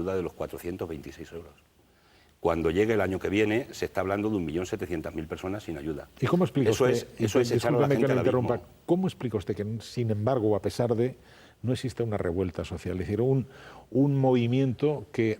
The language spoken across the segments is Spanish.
ayuda de los 426 euros. Cuando llegue el año que viene, se está hablando de 1.700.000 personas sin ayuda. ¿Y cómo explica usted, eso es echar a la gente al abismo. ¿Cómo explica usted que, sin embargo, a pesar de, no existe una revuelta social? Es decir, un movimiento que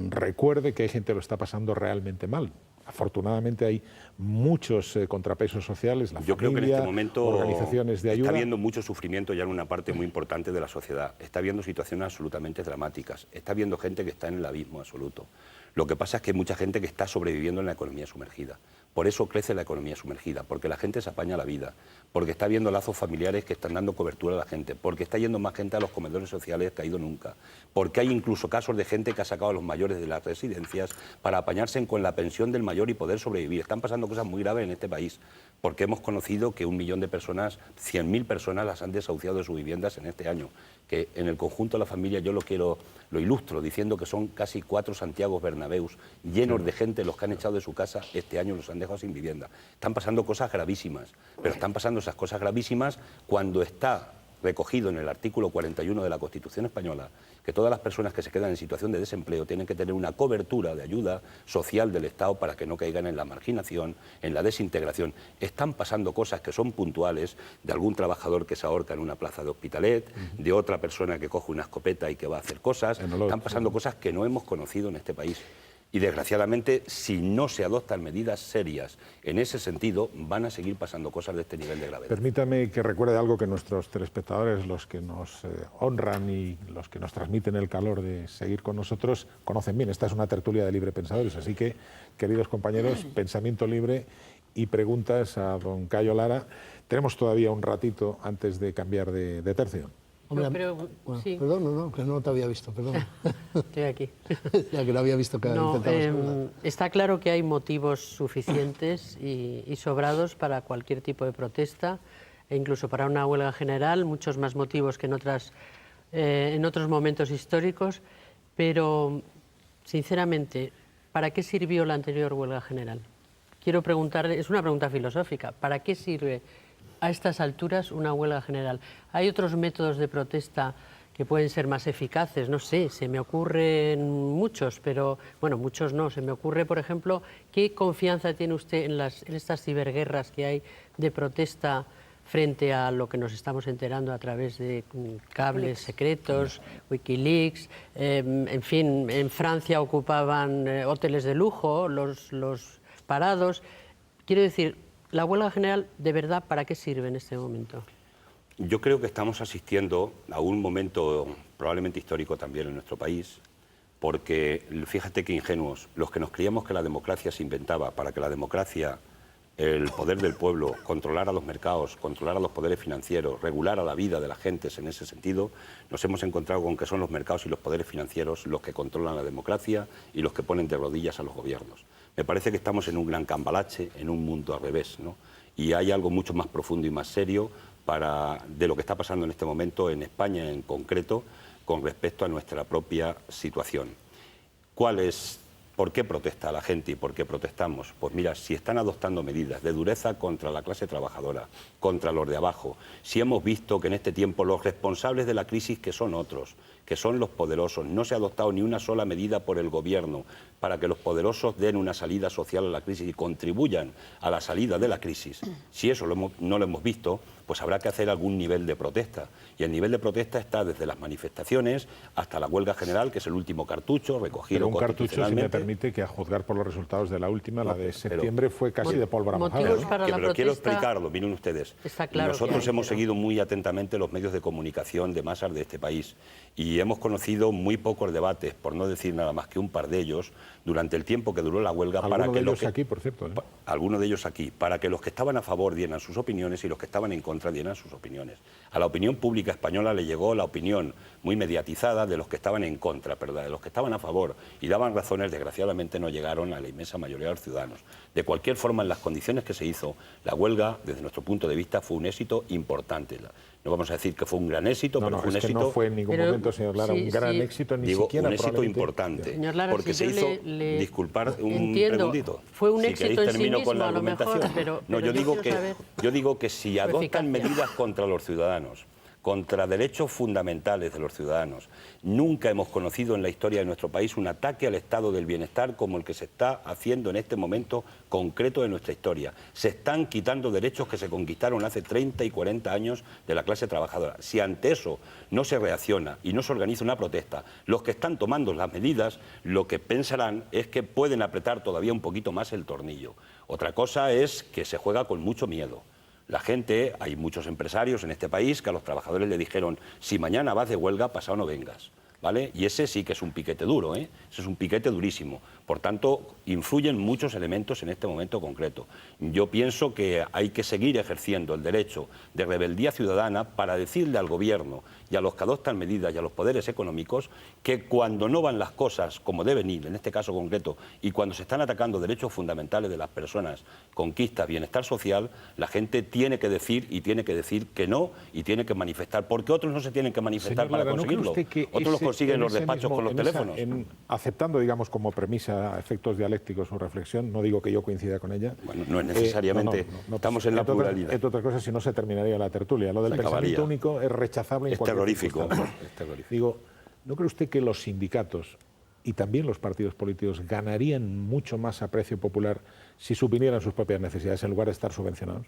recuerde que hay gente que lo está pasando realmente mal. Afortunadamente hay muchos contrapesos sociales, la Yo familia, creo que en este momento organizaciones de ayuda. está habiendo mucho sufrimiento ya en una parte muy importante de la sociedad. Está habiendo situaciones absolutamente dramáticas. Está habiendo gente que está en el abismo absoluto. Lo que pasa es que hay mucha gente que está sobreviviendo en la economía sumergida. Por eso crece la economía sumergida, porque la gente se apaña la vida, porque está habiendo lazos familiares que están dando cobertura a la gente, porque está yendo más gente a los comedores sociales que ha ido nunca, porque hay incluso casos de gente que ha sacado a los mayores de las residencias para apañarse con la pensión del mayor y poder sobrevivir. Están pasando cosas muy graves en este país, porque hemos conocido que 1 millón de personas, 100.000 personas las han desahuciado de sus viviendas en este año, que en el conjunto de la familia yo lo ilustro diciendo que son casi 4 Santiagos Bernabéus llenos de gente los que han echado de su casa este año, los han dejado sin vivienda. Están pasando cosas gravísimas, pero están pasando esas cosas gravísimas cuando está recogido en el artículo 41 de la Constitución española que todas las personas que se quedan en situación de desempleo tienen que tener una cobertura de ayuda social del Estado para que no caigan en la marginación, en la desintegración. Están pasando cosas que son puntuales, de algún trabajador que se ahorca en una plaza de Hospitalet, de otra persona que coge una escopeta y que va a hacer cosas. Están pasando cosas que no hemos conocido en este país. Y desgraciadamente, si no se adoptan medidas serias en ese sentido, van a seguir pasando cosas de este nivel de gravedad. Permítame que recuerde algo que nuestros telespectadores, los que nos honran y los que nos transmiten el calor de seguir con nosotros, conocen bien. Esta es una tertulia de libre pensadores, así que, queridos compañeros, pensamiento libre y preguntas a don Cayo Lara. Tenemos todavía un ratito antes de cambiar de tercio. Hombre, bueno, sí. Perdón, no, que no te había visto, perdón. Estoy aquí. Ya que no había visto que intentabas está claro que hay motivos suficientes y sobrados para cualquier tipo de protesta e incluso para una huelga general, muchos más motivos que en otros momentos históricos, pero sinceramente, ¿para qué sirvió la anterior huelga general? Quiero preguntarle, es una pregunta filosófica, ¿para qué sirve a estas alturas una huelga general? Hay otros métodos de protesta que pueden ser más eficaces, no sé, se me ocurren muchos, pero bueno, muchos no. Se me ocurre, por ejemplo, ¿qué confianza tiene usted en estas ciberguerras que hay de protesta frente a lo que nos estamos enterando a través de cables secretos, Wikileaks? En fin, en Francia ocupaban hoteles de lujo, los parados. Quiero decir, ¿la huelga general, de verdad, para qué sirve en este momento? Yo creo que estamos asistiendo a un momento probablemente histórico también en nuestro país, porque fíjate qué ingenuos, los que nos creíamos que la democracia se inventaba para que la democracia, el poder del pueblo, controlara los mercados, controlara los poderes financieros, regulara la vida de las gentes en ese sentido, nos hemos encontrado con que son los mercados y los poderes financieros los que controlan la democracia y los que ponen de rodillas a los gobiernos. Me parece que estamos en un gran cambalache, en un mundo al revés, ¿no? Y hay algo mucho más profundo y más serio de lo que está pasando en este momento en España en concreto con respecto a nuestra propia situación. ¿Por qué protesta la gente y por qué protestamos? Pues mira, si están adoptando medidas de dureza contra la clase trabajadora, contra los de abajo, si hemos visto que en este tiempo los responsables de la crisis, que son otros, que son los poderosos, no se ha adoptado ni una sola medida por el gobierno para que los poderosos den una salida social a la crisis y contribuyan a la salida de la crisis, si eso no lo hemos visto, pues habrá que hacer algún nivel de protesta. Y el nivel de protesta está desde las manifestaciones hasta la huelga general, que es el último cartucho recogido constitucionalmente. Pero un cartucho, si me permite, que a juzgar por los resultados de la última, la de septiembre, fue casi de pólvora mojada. Pero quiero explicarlo, miren ustedes. Claro, nosotros hemos seguido muy atentamente los medios de comunicación de masas de este país y hemos conocido muy pocos debates, por no decir nada más que un par de ellos, durante el tiempo que duró la huelga. Algunos de ellos aquí, por cierto. Algunos de ellos aquí, para que los que estaban a favor dieran sus opiniones y los que estaban en contra dieran sus opiniones. A la opinión pública española le llegó la opinión muy mediatizada de los que estaban en contra, pero de los que estaban a favor y daban razones, desgraciadamente no llegaron a la inmensa mayoría de los ciudadanos. De cualquier forma, en las condiciones que se hizo, la huelga, desde nuestro punto de vista, fue un éxito importante. No vamos a decir que fue un gran éxito, pero fue un éxito. No fue en ningún momento, señor Lara, un gran éxito, ni siquiera un éxito importante. Señor Lara, porque se hizo, disculpar un segundito. Fue un éxito si queréis, en sí mismo, con la a lo mejor, argumentación. pero yo digo que si adoptan medidas contra los ciudadanos, contra derechos fundamentales de los ciudadanos. Nunca hemos conocido en la historia de nuestro país un ataque al estado del bienestar como el que se está haciendo en este momento concreto de nuestra historia. Se están quitando derechos que se conquistaron hace 30 y 40 años de la clase trabajadora. Si ante eso no se reacciona y no se organiza una protesta, los que están tomando las medidas lo que pensarán es que pueden apretar todavía un poquito más el tornillo. Otra cosa es que se juega con mucho miedo. La gente, hay muchos empresarios en este país que a los trabajadores le dijeron, si mañana vas de huelga, pasado no vengas, ¿vale? Y ese sí que es un piquete duro, ¿eh? Ese es un piquete durísimo. Por tanto, influyen muchos elementos en este momento concreto. Yo pienso que hay que seguir ejerciendo el derecho de rebeldía ciudadana para decirle al gobierno y a los que adoptan medidas y a los poderes económicos que cuando no van las cosas como deben ir, en este caso concreto, y cuando se están atacando derechos fundamentales de las personas, conquistas, bienestar social, la gente tiene que decir y tiene que decir que no y tiene que manifestar, porque otros no se tienen que manifestar para conseguirlo. Otros los consiguen en los despachos con los teléfonos. Aceptando, digamos, como premisa a efectos dialécticos su reflexión, no digo que yo coincida con ella. Bueno, no es necesariamente, estamos en la pluralidad. Entre otras cosas, si no se terminaría la tertulia. Lo del pensamiento único es rechazable en cualquier terrorífico. circunstancia. Es terrorífico. Digo, ¿no cree usted que los sindicatos y también los partidos políticos ganarían mucho más aprecio popular si supieran sus propias necesidades en lugar de estar subvencionados?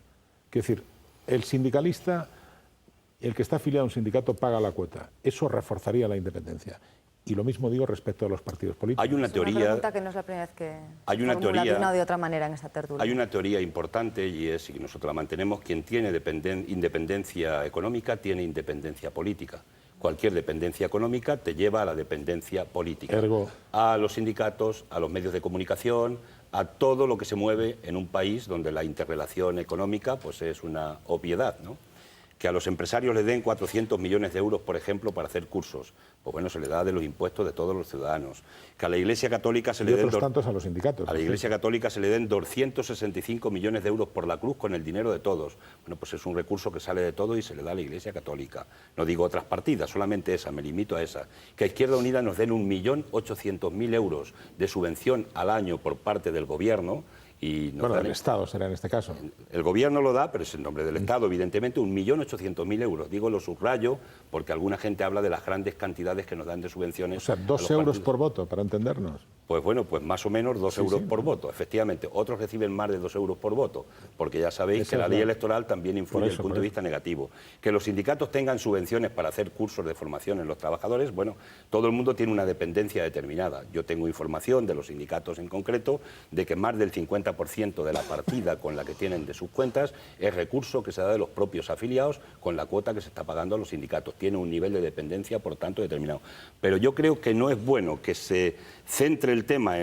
Quiero decir, el sindicalista, el que está afiliado a un sindicato paga la cuota. Eso reforzaría la independencia. Y lo mismo digo respecto a los partidos políticos. Hay una teoría. Una pregunta que no es la primera vez que hay una formula teoría, de una o de otra manera en esta tertulia. Hay una teoría importante y es, y nosotros la mantenemos, quien tiene independencia económica tiene independencia política. Cualquier dependencia económica te lleva a la dependencia política. Ergo. A los sindicatos, a los medios de comunicación, a todo lo que se mueve en un país donde la interrelación económica pues es una obviedad, ¿no? Que a los empresarios le den 400 millones de euros, por ejemplo, para hacer cursos. Pues bueno, se le da de los impuestos de todos los ciudadanos. Que a la Iglesia Católica se le den... tantos a los sindicatos. A la Iglesia Católica se le den 265 millones de euros por la cruz con el dinero de todos. Bueno, pues es un recurso que sale de todo y se le da a la Iglesia Católica. No digo otras partidas, solamente esa, me limito a esa. Que a Izquierda Unida nos den 1.800.000 euros de subvención al año por parte del Gobierno. Y bueno, el Estado será en este caso. El Gobierno lo da, pero es en nombre del Estado, evidentemente, 1.800.000 euros. Digo, lo subrayo, porque alguna gente habla de las grandes cantidades que nos dan de subvenciones. O sea, 2 euros por voto, para entendernos. Pues bueno, pues más o menos 2 euros por voto, efectivamente. Otros reciben más de 2 euros por voto, porque ya sabéis que la ley electoral también influye desde el punto de vista negativo. Que los sindicatos tengan subvenciones para hacer cursos de formación en los trabajadores, bueno, todo el mundo tiene una dependencia determinada. Yo tengo información de los sindicatos en concreto de que más del 50% de la partida con la que tienen de sus cuentas es recurso que se da de los propios afiliados con la cuota que se está pagando a los sindicatos. Tiene un nivel de dependencia, por tanto, determinado. Pero yo creo que no es bueno que se centre el tema,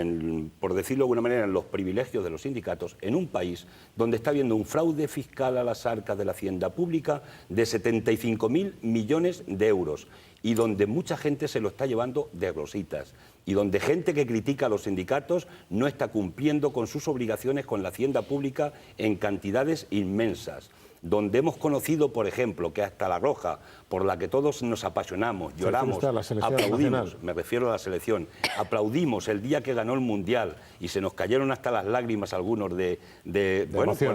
por decirlo de alguna manera, en los privilegios de los sindicatos, en un país donde está habiendo un fraude fiscal a las arcas de la hacienda pública de 75.000 millones de euros y donde mucha gente se lo está llevando de rositas y donde gente que critica a los sindicatos no está cumpliendo con sus obligaciones con la hacienda pública en cantidades inmensas. Donde hemos conocido, por ejemplo, que hasta La Roja, por la que todos nos apasionamos, lloramos, aplaudimos, me refiero a la selección, aplaudimos el día que ganó el Mundial y se nos cayeron hasta las lágrimas algunos de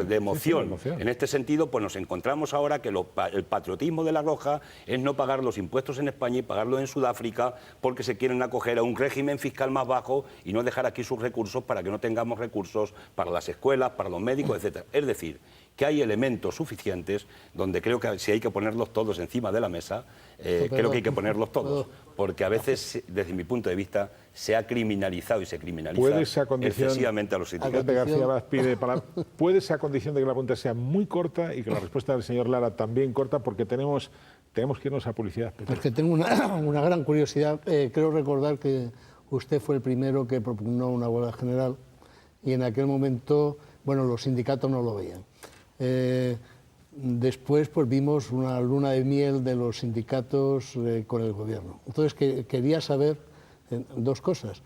emoción. En este sentido, pues nos encontramos ahora que el patriotismo de La Roja es no pagar los impuestos en España y pagarlos en Sudáfrica porque se quieren acoger a un régimen fiscal más bajo y no dejar aquí sus recursos para que no tengamos recursos para las escuelas, para los médicos, etcétera. Es decir, que hay elementos suficientes donde creo que si hay que ponerlos todos encima de la mesa, creo que hay que ponerlos todos, porque a veces, desde mi punto de vista, se ha criminalizado y se criminaliza excesivamente a los sindicatos. Puede ser a condición de que la pregunta sea muy corta y que la respuesta del señor Lara también corta, porque tenemos que irnos a publicidad. Es que tengo una gran curiosidad. Creo recordar que usted fue el primero que propugnó una huelga general y en aquel momento, bueno, los sindicatos no lo veían. Después pues vimos una luna de miel de los sindicatos con el gobierno. Entonces quería saber dos cosas.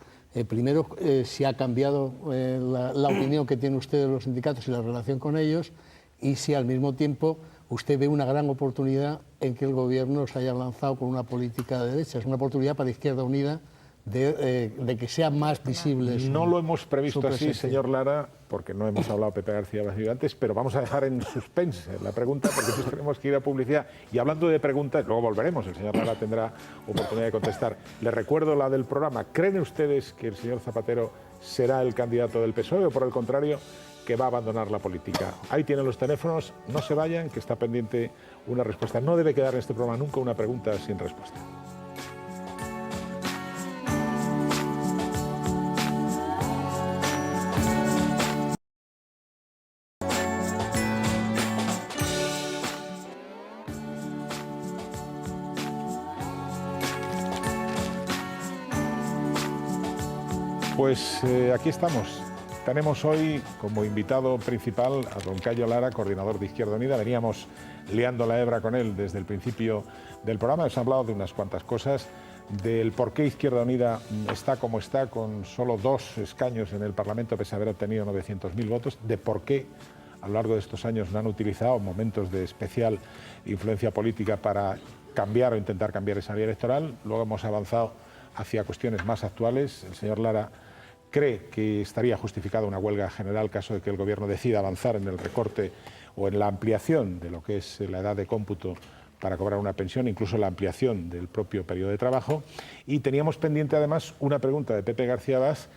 Primero, si ha cambiado la opinión que tiene usted de los sindicatos y la relación con ellos, y si al mismo tiempo usted ve una gran oportunidad en que el gobierno se haya lanzado con una política de derechas, una oportunidad para Izquierda Unida de que sea más visible. No lo hemos previsto su así, presencia. señor Lara, porque no hemos hablado Pepe García Vázquez antes, pero vamos a dejar en suspense la pregunta porque entonces tenemos que ir a publicidad. Y hablando de preguntas, luego volveremos, el señor Lara tendrá oportunidad de contestar. Les recuerdo la del programa. ¿Creen ustedes que el señor Zapatero será el candidato del PSOE o, por el contrario, que va a abandonar la política? Ahí tienen los teléfonos, no se vayan, que está pendiente una respuesta. No debe quedar en este programa nunca una pregunta sin respuesta. Pues aquí estamos. Tenemos hoy como invitado principal a don Cayo Lara, coordinador de Izquierda Unida. Veníamos liando la hebra con él desde el principio del programa. Hemos hablado de unas cuantas cosas, del por qué Izquierda Unida está como está, con solo 2 escaños en el Parlamento, pese a haber obtenido 900.000 votos, de por qué a lo largo de estos años no han utilizado momentos de especial influencia política para cambiar o intentar cambiar esa vía electoral. Luego hemos avanzado hacia cuestiones más actuales. El señor Lara cree que estaría justificada una huelga general caso de que el Gobierno decida avanzar en el recorte o en la ampliación de lo que es la edad de cómputo para cobrar una pensión, incluso la ampliación del propio periodo de trabajo. Y teníamos pendiente además una pregunta de Pepe García Vaz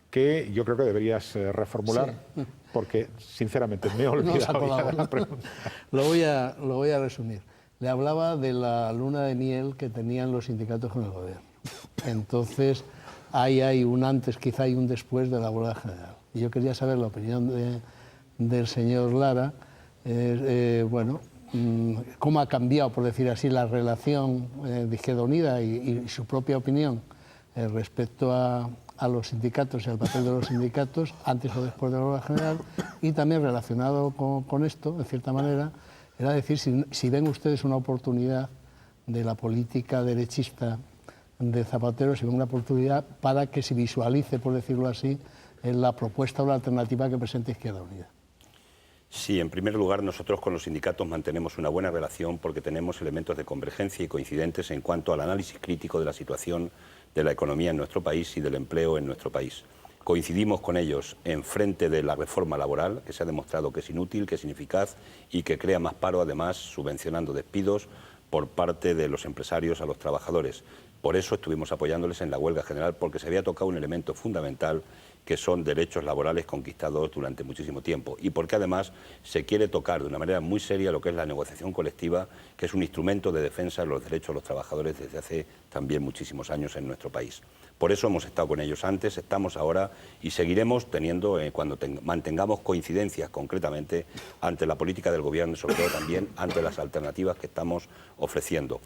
que yo creo que deberías reformular, sí, porque sinceramente me he olvidado ya de la pregunta. Lo voy a resumir. Le hablaba de la luna de miel que tenían los sindicatos con el Gobierno. Entonces, ahí hay un antes, quizá hay un después de la huelga general. Y yo quería saber la opinión del señor Lara, bueno, cómo ha cambiado, por decir así, la relación de Izquierda Unida y su propia opinión respecto a los sindicatos y al papel de los sindicatos antes o después de la huelga general, y también relacionado con esto, de cierta manera, era decir si ven ustedes una oportunidad de la política derechista de Zapatero, si ven una oportunidad para que se visualice, por decirlo así, en la propuesta o la alternativa que presenta Izquierda Unida. Sí, en primer lugar, nosotros con los sindicatos mantenemos una buena relación porque tenemos elementos de convergencia y coincidentes en cuanto al análisis crítico de la situación de la economía en nuestro país y del empleo en nuestro país. Coincidimos con ellos en frente de la reforma laboral, que se ha demostrado que es inútil, que es ineficaz y que crea más paro, además subvencionando despidos por parte de los empresarios a los trabajadores. Por eso estuvimos apoyándoles en la huelga general, porque se había tocado un elemento fundamental que son derechos laborales conquistados durante muchísimo tiempo y porque además se quiere tocar de una manera muy seria lo que es la negociación colectiva, que es un instrumento de defensa de los derechos de los trabajadores desde hace también muchísimos años en nuestro país. Por eso hemos estado con ellos antes, estamos ahora y seguiremos teniendo cuando mantengamos coincidencias concretamente ante la política del Gobierno y sobre todo también ante las alternativas que estamos ofreciendo.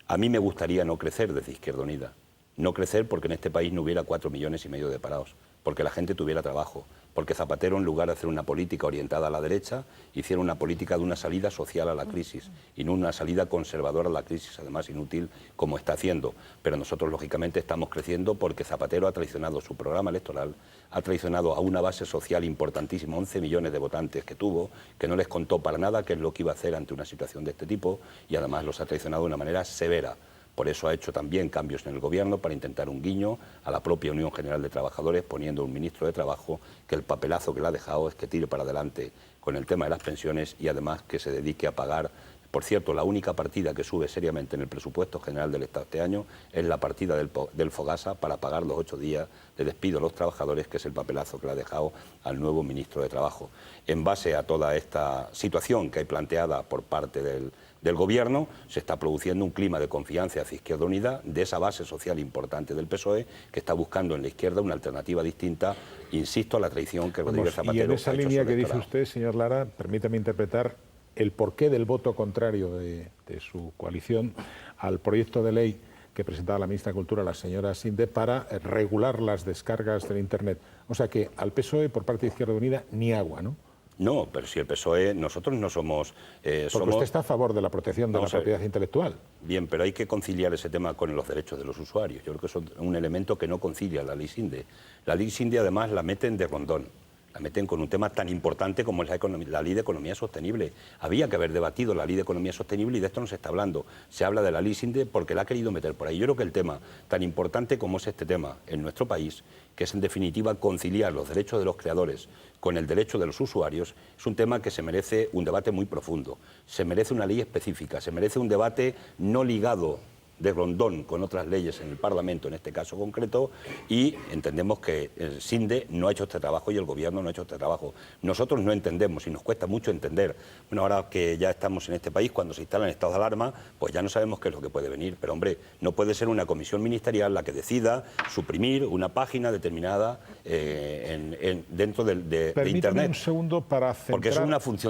A mí me gustaría no crecer desde Izquierda Unida, no crecer porque en este país no hubiera 4,5 millones de parados, porque la gente tuviera trabajo, porque Zapatero, en lugar de hacer una política orientada a la derecha, hiciera una política de una salida social a la crisis y no una salida conservadora a la crisis, además inútil, como está haciendo. Pero nosotros, lógicamente, estamos creciendo porque Zapatero ha traicionado su programa electoral, ha traicionado a una base social importantísima, 11 millones de votantes que tuvo, que no les contó para nada qué es lo que iba a hacer ante una situación de este tipo y además los ha traicionado de una manera severa. Por eso ha hecho también cambios en el Gobierno para intentar un guiño a la propia Unión General de Trabajadores, poniendo un ministro de Trabajo que el papelazo que le ha dejado es que tire para adelante con el tema de las pensiones y además que se dedique a pagar. Por cierto, la única partida que sube seriamente en el presupuesto general del Estado este año es la partida del Fogasa para pagar los 8 días de despido a los trabajadores, que es el papelazo que le ha dejado al nuevo ministro de Trabajo. En base a toda esta situación que hay planteada por parte del Gobierno, se está produciendo un clima de confianza hacia Izquierda Unida, de esa base social importante del PSOE, que está buscando en la izquierda una alternativa distinta, insisto, a la traición que Rodríguez Zapatero ha hecho. Y en esa línea que dice usted, señor Lara, permítame interpretar el porqué del voto contrario de su coalición al proyecto de ley que presentaba la ministra de Cultura, la señora Sinde, para regular las descargas del Internet. O sea que al PSOE, por parte de Izquierda Unida, ni agua, ¿no? No, pero si el PSOE, nosotros no somos... Porque usted está a favor de la protección de la propiedad intelectual. Bien, pero hay que conciliar ese tema con los derechos de los usuarios. Yo creo que eso es un elemento que no concilia la ley Sinde. La ley Sinde además la meten de rondón. La meten con un tema tan importante como es la Ley de Economía Sostenible. Había que haber debatido la Ley de Economía Sostenible y de esto no se está hablando. Se habla de la Ley SINDE porque la ha querido meter por ahí. Yo creo que el tema, tan importante como es este tema en nuestro país, que es en definitiva conciliar los derechos de los creadores con el derecho de los usuarios, es un tema que se merece un debate muy profundo. Se merece una ley específica, se merece un debate no ligado de rondón con otras leyes en el Parlamento, en este caso concreto, y entendemos que el SINDE no ha hecho este trabajo y el Gobierno no ha hecho este trabajo. Nosotros no entendemos y nos cuesta mucho entender. Bueno, ahora que ya estamos en este país, cuando se instalan estados de alarma, pues ya no sabemos qué es lo que puede venir. Pero, hombre, no puede ser una comisión ministerial la que decida suprimir una página determinada dentro de Permítame Internet. un segundo para centrar... Porque eso es una función